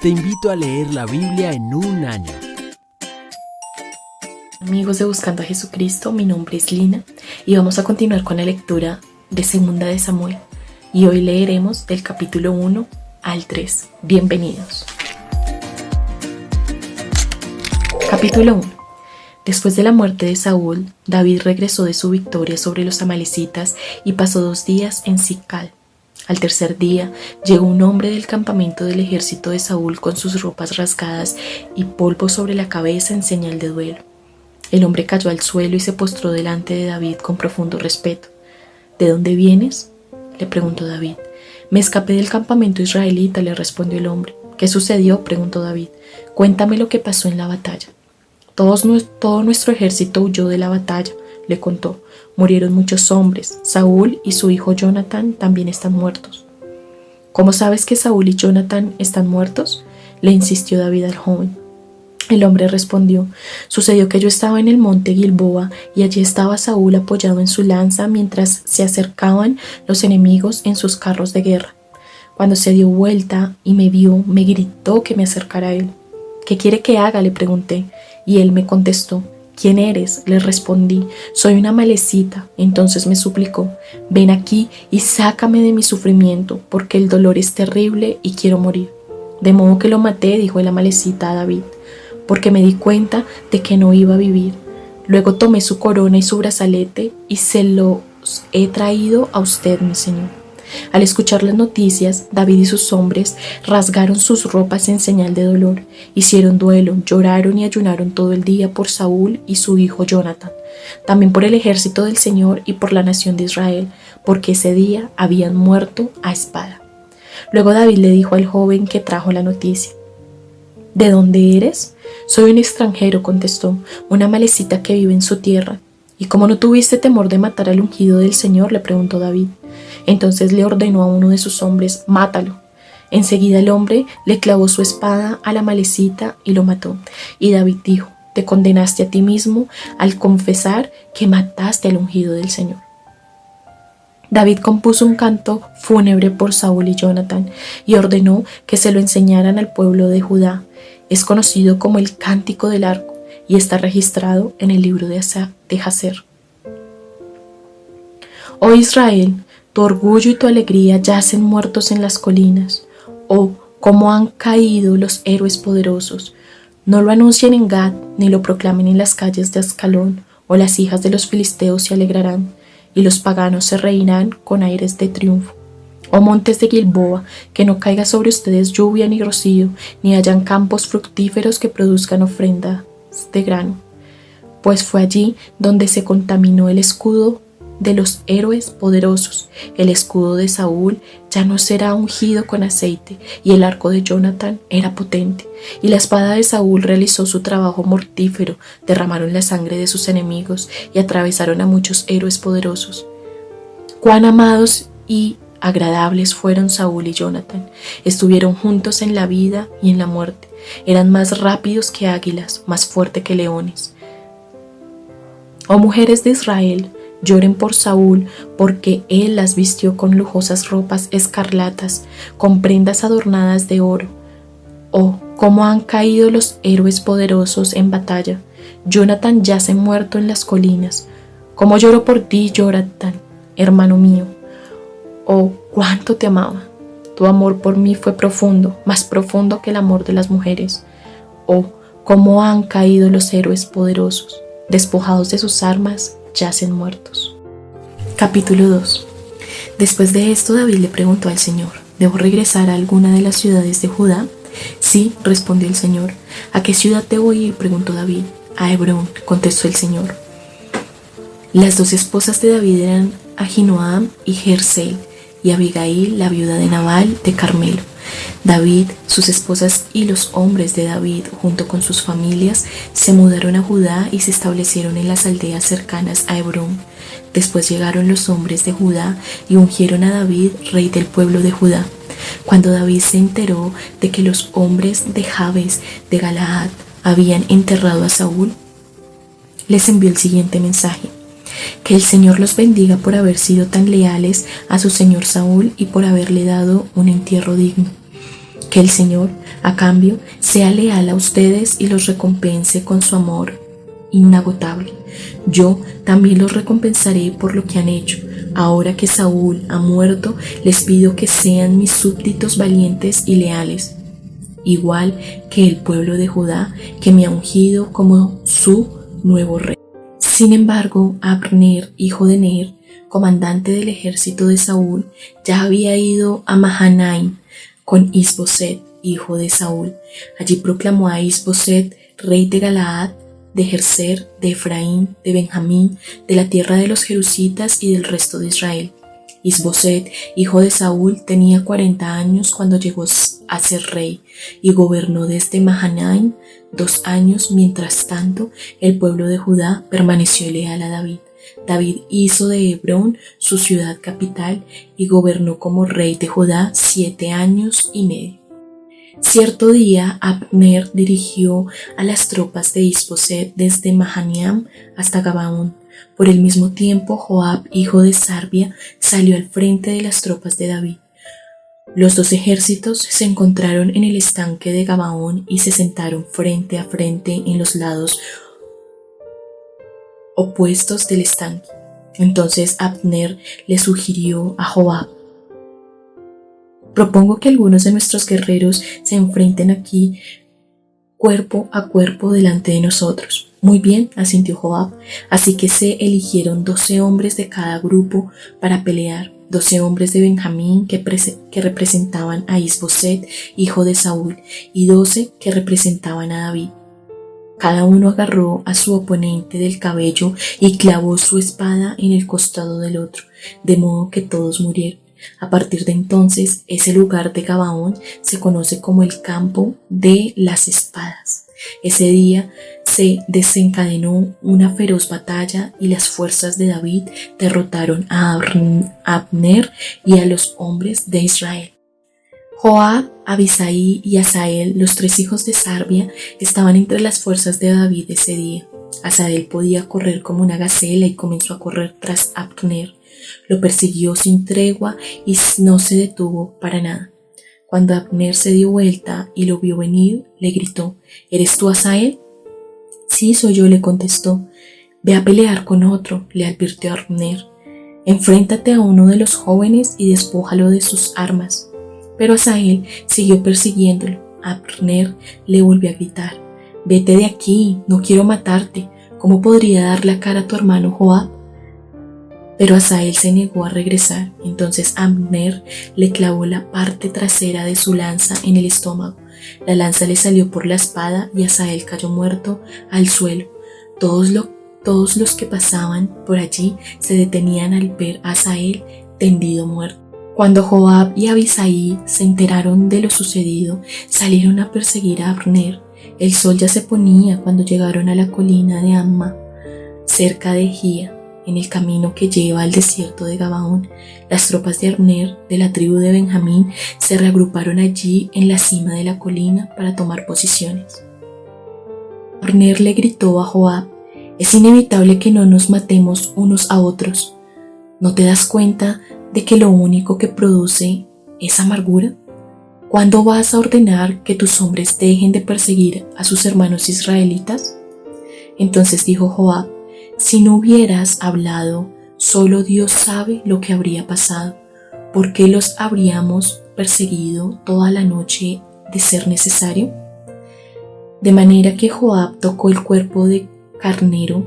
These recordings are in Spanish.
Te invito a leer la Biblia en un año. Amigos de Buscando a Jesucristo, mi nombre es Lina y vamos a continuar con la lectura de Segunda de Samuel. Y hoy leeremos del capítulo 1 al 3. Bienvenidos. Capítulo 1. Después de la muerte de Saúl, David regresó de su victoria sobre los amalecitas y pasó 2 días en Sical. Al tercer día llegó un hombre del campamento del ejército de Saúl con sus ropas rasgadas y polvo sobre la cabeza en señal de duelo. El hombre cayó al suelo y se postró delante de David con profundo respeto. ¿De dónde vienes?, le preguntó David. Me escapé del campamento israelita, le respondió el hombre. ¿Qué sucedió?, preguntó David. Cuéntame lo que pasó en la batalla. Todo nuestro ejército huyó de la batalla, le contó. Murieron muchos hombres. Saúl y su hijo Jonatán también están muertos. ¿Cómo sabes que Saúl y Jonatán están muertos?, le insistió David al joven. El hombre respondió: sucedió que yo estaba en el monte Gilboa y allí estaba Saúl apoyado en su lanza mientras se acercaban los enemigos en sus carros de guerra. Cuando se dio vuelta y me vio, me gritó que me acercara a él. ¿Qué quiere que haga?, le pregunté, y él me contestó. ¿Quién eres?, le respondí. Soy una amalecita. Entonces me suplicó: ven aquí y sácame de mi sufrimiento, porque el dolor es terrible y quiero morir. De modo que lo maté, dijo el amalecita a David, porque me di cuenta de que no iba a vivir. Luego tomé su corona y su brazalete y se los he traído a usted, mi señor. Al escuchar las noticias, David y sus hombres rasgaron sus ropas en señal de dolor, hicieron duelo, lloraron y ayunaron todo el día por Saúl y su hijo Jonatán, también por el ejército del Señor y por la nación de Israel, porque ese día habían muerto a espada. Luego David le dijo al joven que trajo la noticia: ¿de dónde eres? Soy un extranjero, contestó, una amalecita que vive en su tierra. ¿Y cómo no tuviste temor de matar al ungido del Señor?, le preguntó David. Entonces le ordenó a uno de sus hombres: mátalo. Enseguida el hombre le clavó su espada a la amalecita y lo mató. Y David dijo: te condenaste a ti mismo al confesar que mataste al ungido del Señor. David compuso un canto fúnebre por Saúl y Jonatán y ordenó que se lo enseñaran al pueblo de Judá. Es conocido como el Cántico del Arco y está registrado en el libro de Jazer. Oh Israel, tu orgullo y tu alegría yacen muertos en las colinas. Oh, cómo han caído los héroes poderosos. No lo anuncien en Gad, ni lo proclamen en las calles de Ascalón, o las hijas de los filisteos se alegrarán, y los paganos se reirán con aires de triunfo. Oh montes de Gilboa, que no caiga sobre ustedes lluvia ni rocío, ni hayan campos fructíferos que produzcan ofrendas de grano. Pues fue allí donde se contaminó el escudo de los héroes poderosos. El escudo de Saúl ya no será ungido con aceite, y el arco de Jonatán era potente, y la espada de Saúl realizó su trabajo mortífero. Derramaron la sangre de sus enemigos y atravesaron a muchos héroes poderosos. Cuán amados y agradables fueron Saúl y Jonatán. Estuvieron juntos en la vida y en la muerte. Eran más rápidos que águilas, más fuertes que leones. Oh mujeres de Israel, lloren por Saúl, porque él las vistió con lujosas ropas escarlatas, con prendas adornadas de oro. Oh, cómo han caído los héroes poderosos en batalla. Jonatán yace muerto en las colinas. Cómo lloro por ti, Jonatán, hermano mío. Oh, cuánto te amaba. Tu amor por mí fue profundo, más profundo que el amor de las mujeres. Oh, cómo han caído los héroes poderosos. Despojados de sus armas, yacen muertos. Capítulo 2. Después de esto, David le preguntó al Señor: ¿debo regresar a alguna de las ciudades de Judá? Sí, respondió el Señor. ¿A qué ciudad debo ir?, preguntó David. A Hebrón, contestó el Señor. Las 2 esposas de David eran Ahinoam y Jersel, y Abigail, la viuda de Nabal de Carmelo. David, sus esposas y los hombres de David, junto con sus familias, se mudaron a Judá y se establecieron en las aldeas cercanas a Hebrón. Después llegaron los hombres de Judá y ungieron a David rey del pueblo de Judá. Cuando David se enteró de que los hombres de Jabes de Galaad habían enterrado a Saúl, les envió el siguiente mensaje: que el Señor los bendiga por haber sido tan leales a su señor Saúl y por haberle dado un entierro digno. Que el Señor, a cambio, sea leal a ustedes y los recompense con su amor inagotable. Yo también los recompensaré por lo que han hecho. Ahora que Saúl ha muerto, les pido que sean mis súbditos valientes y leales, igual que el pueblo de Judá, que me ha ungido como su nuevo rey. Sin embargo, Abner, hijo de Ner, comandante del ejército de Saúl, ya había ido a Mahanaim con Isboset, hijo de Saúl. Allí proclamó a Isboset, rey de Galaad, de Jerser, de Efraín, de Benjamín, de la tierra de los jerusitas y del resto de Israel. Isboset, hijo de Saúl, tenía 40 años cuando llegó a ser rey y gobernó desde Mahanaim 2 años. Mientras tanto, el pueblo de Judá permaneció leal a David. David hizo de Hebrón su ciudad capital y gobernó como rey de Judá 7 años y medio. Cierto día, Abner dirigió a las tropas de Isboset desde Mahanaim hasta Gabaón. Por el mismo tiempo, Joab, hijo de Sarvia, salió al frente de las tropas de David. Los dos ejércitos se encontraron en el estanque de Gabaón y se sentaron frente a frente en los lados opuestos del estanque. Entonces Abner le sugirió a Joab: propongo que algunos de nuestros guerreros se enfrenten aquí cuerpo a cuerpo delante de nosotros. Muy bien, asintió Joab. Así que se eligieron 12 hombres de cada grupo para pelear, 12 hombres de Benjamín que representaban a Isboset, hijo de Saúl, y 12 que representaban a David. Cada uno agarró a su oponente del cabello y clavó su espada en el costado del otro, de modo que todos murieron. A partir de entonces, ese lugar de Gabaón se conoce como el campo de las espadas. Ese día se desencadenó una feroz batalla y las fuerzas de David derrotaron a Abner y a los hombres de Israel. Joab, Abisai y Asael, los 3 hijos de Sarvia, estaban entre las fuerzas de David ese día. Asael podía correr como una gacela y comenzó a correr tras Abner. Lo persiguió sin tregua y no se detuvo para nada. Cuando Abner se dio vuelta y lo vio venir, le gritó: ¿Eres tú, Asael? Sí, soy yo, le contestó. Ve a pelear con otro, le advirtió Abner. Enfréntate a uno de los jóvenes y despójalo de sus armas. Pero Asael siguió persiguiéndolo. Abner le volvió a gritar: vete de aquí, no quiero matarte. ¿Cómo podría dar la cara a tu hermano Joab? Pero Asael se negó a regresar. Entonces Abner le clavó la parte trasera de su lanza en el estómago. La lanza le salió por la espada y Asael cayó muerto al suelo. Todos los que pasaban por allí se detenían al ver a Asael tendido muerto. Cuando Joab y Abisai se enteraron de lo sucedido, salieron a perseguir a Abner. El sol ya se ponía cuando llegaron a la colina de Amma, cerca de Gía, en el camino que lleva al desierto de Gabaón. Las tropas de Abner, de la tribu de Benjamín, se reagruparon allí en la cima de la colina para tomar posiciones. Abner le gritó a Joab: es inevitable que no nos matemos unos a otros. ¿No te das cuenta de que lo único que produce es amargura? ¿Cuándo vas a ordenar que tus hombres dejen de perseguir a sus hermanos israelitas? Entonces dijo Joab: si no hubieras hablado, solo Dios sabe lo que habría pasado. ¿Por qué los habríamos perseguido toda la noche de ser necesario? De manera que Joab tocó el cuerpo de carnero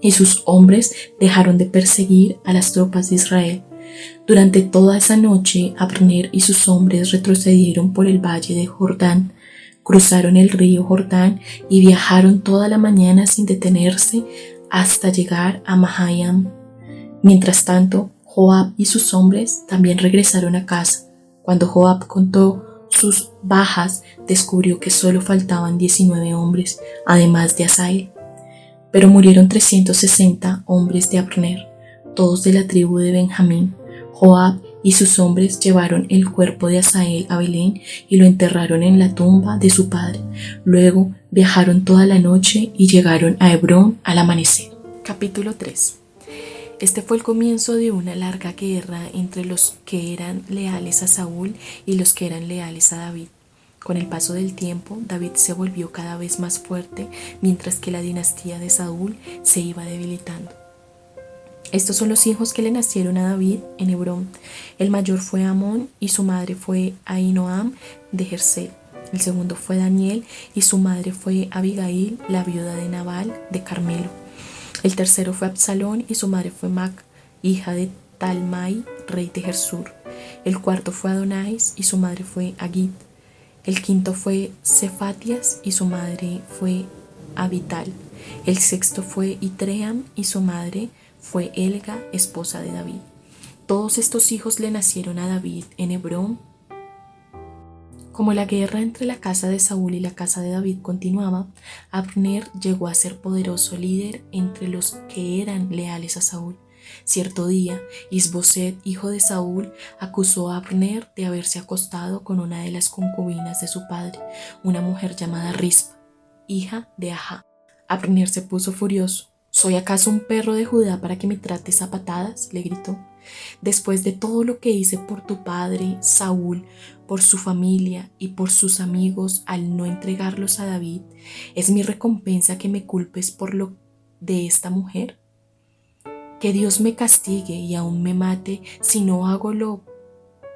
y sus hombres dejaron de perseguir a las tropas de Israel. Durante toda esa noche, Abner y sus hombres retrocedieron por el valle de Jordán, cruzaron el río Jordán y viajaron toda la mañana sin detenerse hasta llegar a Mahanaim. Mientras tanto, Joab y sus hombres también regresaron a casa. Cuando Joab contó sus bajas, descubrió que solo faltaban 19 hombres, además de Asael. Pero murieron 360 hombres de Abner, todos de la tribu de Benjamín. Joab y sus hombres llevaron el cuerpo de Asael a Belén y lo enterraron en la tumba de su padre. Luego viajaron toda la noche y llegaron a Hebrón al amanecer. Capítulo 3. Este fue el comienzo de una larga guerra entre los que eran leales a Saúl y los que eran leales a David. Con el paso del tiempo, David se volvió cada vez más fuerte, mientras que la dinastía de Saúl se iba debilitando. Estos son los hijos que le nacieron a David en Hebrón. El mayor fue Amón y su madre fue Ahinoam de Jersel. El segundo fue Daniel y su madre fue Abigail, la viuda de Nabal de Carmelo. El tercero fue Absalón y su madre fue Mac, hija de Talmai, rey de Gersur. El cuarto fue Adonais y su madre fue Agit. El quinto fue Cefatias y su madre fue Abital. El sexto fue Itream y su madre fue Elga, esposa de David. Todos estos hijos le nacieron a David en Hebrón. Como la guerra entre la casa de Saúl y la casa de David continuaba, Abner llegó a ser poderoso líder entre los que eran leales a Saúl. Cierto día, Isboset, hijo de Saúl, acusó a Abner de haberse acostado con una de las concubinas de su padre, una mujer llamada Rispa, hija de Ajá. Abner se puso furioso. ¿Soy acaso un perro de Judá para que me trates a patadas?, le gritó. Después de todo lo que hice por tu padre, Saúl, por su familia y por sus amigos al no entregarlos a David, ¿es mi recompensa que me culpes por lo de esta mujer? Que Dios me castigue y aún me mate si no hago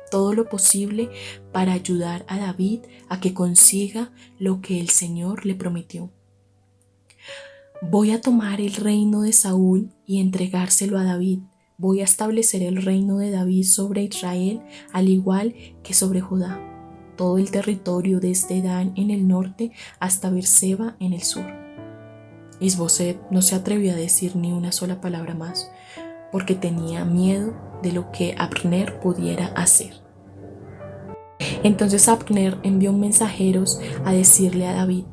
todo lo posible para ayudar a David a que consiga lo que el Señor le prometió. Voy a tomar el reino de Saúl y entregárselo a David. Voy a establecer el reino de David sobre Israel, al igual que sobre Judá, todo el territorio desde Dan en el norte hasta Beerseba en el sur. Isboset no se atrevió a decir ni una sola palabra más, porque tenía miedo de lo que Abner pudiera hacer. Entonces Abner envió mensajeros a decirle a David: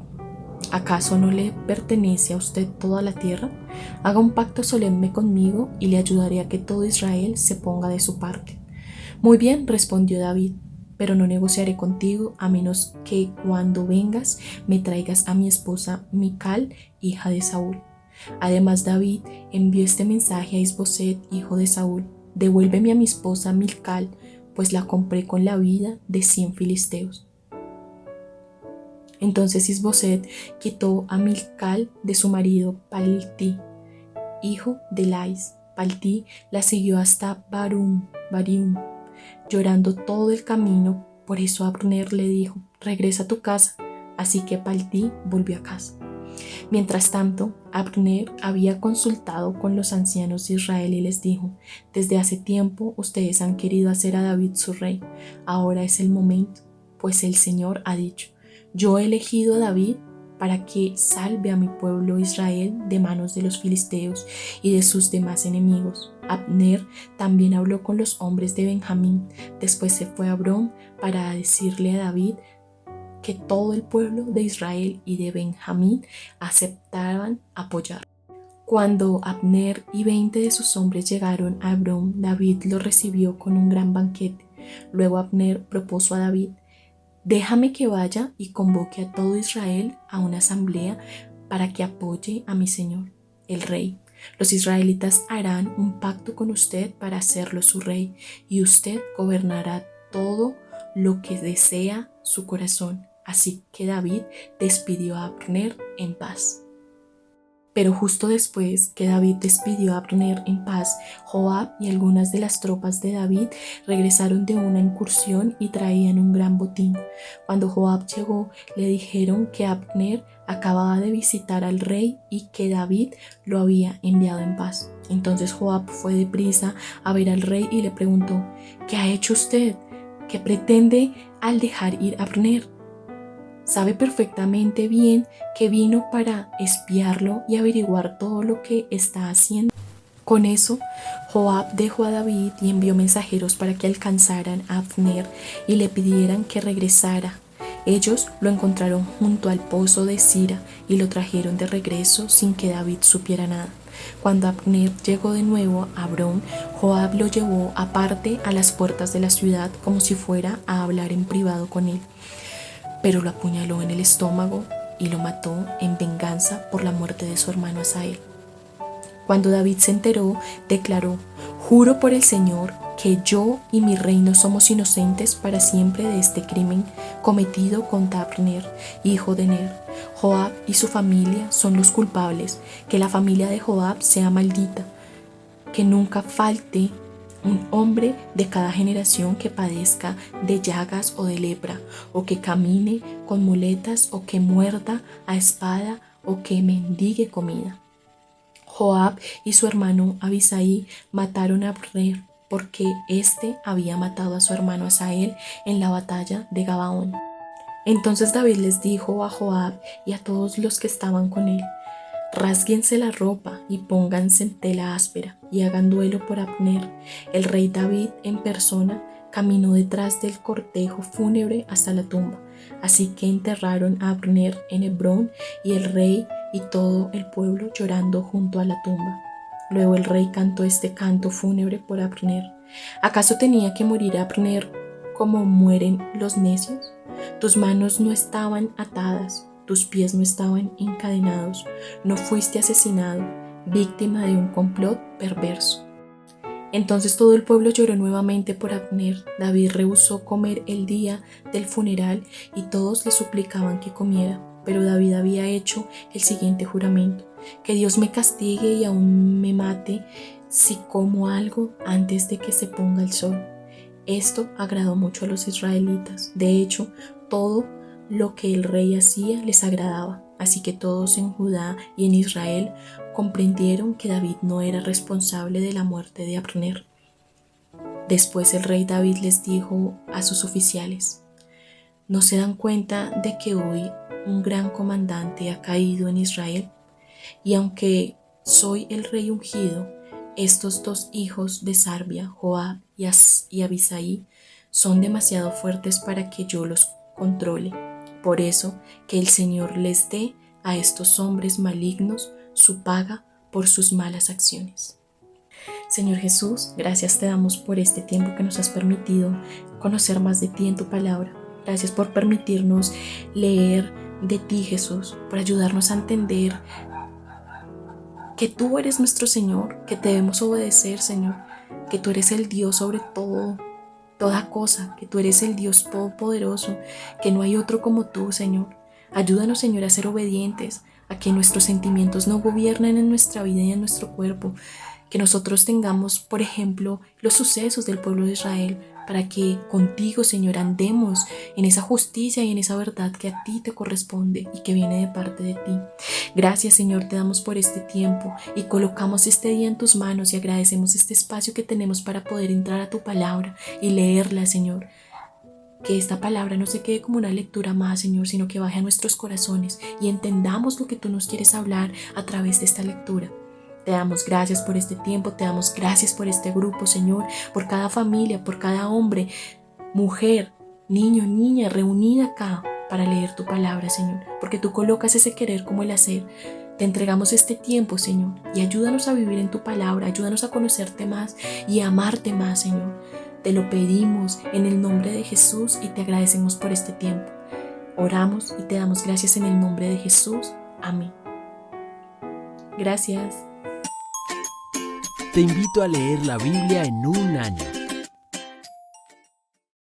¿acaso no le pertenece a usted toda la tierra? Haga un pacto solemne conmigo y le ayudaré a que todo Israel se ponga de su parte. Muy bien, respondió David, pero no negociaré contigo a menos que cuando vengas me traigas a mi esposa Mical, hija de Saúl. Además, David envió este mensaje a Isboset, hijo de Saúl: devuélveme a mi esposa Mical, pues la compré con la vida de 100 filisteos. Entonces Isboset quitó a Mical de su marido Palti, hijo de Lais. Palti la siguió hasta Barium, llorando todo el camino. Por eso Abner le dijo: regresa a tu casa. Así que Palti volvió a casa. Mientras tanto, Abner había consultado con los ancianos de Israel y les dijo: desde hace tiempo ustedes han querido hacer a David su rey. Ahora es el momento, pues el Señor ha dicho: yo he elegido a David para que salve a mi pueblo Israel de manos de los filisteos y de sus demás enemigos. Abner también habló con los hombres de Benjamín. Después se fue a Hebrón para decirle a David que todo el pueblo de Israel y de Benjamín aceptaban apoyar. Cuando Abner y 20 de sus hombres llegaron a Hebrón, David los recibió con un gran banquete. Luego Abner propuso a David: déjame que vaya y convoque a todo Israel a una asamblea para que apoye a mi señor, el rey. Los israelitas harán un pacto con usted para hacerlo su rey, y usted gobernará todo lo que desea su corazón. Así que David despidió a Abner en paz. Pero justo después que David despidió a Abner en paz, Joab y algunas de las tropas de David regresaron de una incursión y traían un gran botín. Cuando Joab llegó, le dijeron que Abner acababa de visitar al rey y que David lo había enviado en paz. Entonces Joab fue deprisa a ver al rey y le preguntó: ¿qué ha hecho usted? ¿Qué pretende al dejar ir a Abner? Sabe perfectamente bien que vino para espiarlo y averiguar todo lo que está haciendo. Con eso, Joab dejó a David y envió mensajeros para que alcanzaran a Abner y le pidieran que regresara. Ellos lo encontraron junto al pozo de Sira y lo trajeron de regreso sin que David supiera nada. Cuando Abner llegó de nuevo a Hebrón, Joab lo llevó aparte a las puertas de la ciudad como si fuera a hablar en privado con él. Pero lo apuñaló en el estómago y lo mató en venganza por la muerte de su hermano Asael. Cuando David se enteró, declaró: «Juro por el Señor que yo y mi reino somos inocentes para siempre de este crimen cometido contra Abner, hijo de Ner. Joab y su familia son los culpables. Que la familia de Joab sea maldita. Que nunca falte un hombre de cada generación que padezca de llagas o de lepra, o que camine con muletas, o que muerda a espada, o que mendigue comida». Joab y su hermano Abisai mataron a Abner porque éste había matado a su hermano Asael en la batalla de Gabaón. Entonces David les dijo a Joab y a todos los que estaban con él: «Rásguense la ropa y pónganse en tela áspera y hagan duelo por Abner». El rey David en persona caminó detrás del cortejo fúnebre hasta la tumba. Así que enterraron a Abner en Hebrón, y el rey y todo el pueblo llorando junto a la tumba. Luego el rey cantó este canto fúnebre por Abner: «¿Acaso tenía que morir Abner como mueren los necios? Tus manos no estaban atadas, tus pies no estaban encadenados, no fuiste asesinado, víctima de un complot perverso». Entonces todo el pueblo lloró nuevamente por Abner. David rehusó comer el día del funeral y todos le suplicaban que comiera. Pero David había hecho el siguiente juramento: «Que Dios me castigue y aún me mate si como algo antes de que se ponga el sol». Esto agradó mucho a los israelitas. De hecho, todo lo que el rey hacía les agradaba. Así que todos en Judá y en Israel comprendieron que David no era responsable de la muerte de Abner. Después el rey David les dijo a sus oficiales: «¿No se dan cuenta de que hoy un gran comandante ha caído en Israel? Y aunque soy el rey ungido, estos dos hijos de Sarbia, Joab y Abisai, son demasiado fuertes para que yo los controle. Por eso, que el Señor les dé a estos hombres malignos su paga por sus malas acciones». Señor Jesús, gracias te damos por este tiempo que nos has permitido conocer más de ti en tu palabra. Gracias por permitirnos leer de ti, Jesús, por ayudarnos a entender que tú eres nuestro Señor, que debemos obedecer, Señor, que tú eres el Dios sobre toda cosa, que tú eres el Dios todopoderoso, que no hay otro como tú, Señor. Ayúdanos, Señor, a ser obedientes, a que nuestros sentimientos no gobiernen en nuestra vida y en nuestro cuerpo, que nosotros tengamos, por ejemplo, los sucesos del pueblo de Israel, para que contigo, Señor, andemos en esa justicia y en esa verdad que a ti te corresponde y que viene de parte de ti. Gracias, Señor, te damos por este tiempo y colocamos este día en tus manos y agradecemos este espacio que tenemos para poder entrar a tu palabra y leerla, Señor. Que esta palabra no se quede como una lectura más, Señor, sino que baje a nuestros corazones y entendamos lo que tú nos quieres hablar a través de esta lectura. Te damos gracias por este tiempo, te damos gracias por este grupo, Señor, por cada familia, por cada hombre, mujer, niño, niña reunida acá para leer tu palabra, Señor, porque tú colocas ese querer como el hacer. Te entregamos este tiempo, Señor, y ayúdanos a vivir en tu palabra, ayúdanos a conocerte más y a amarte más, Señor. Te lo pedimos en el nombre de Jesús y te agradecemos por este tiempo. Oramos y te damos gracias en el nombre de Jesús. Amén. Gracias. Te invito a leer la Biblia en un año.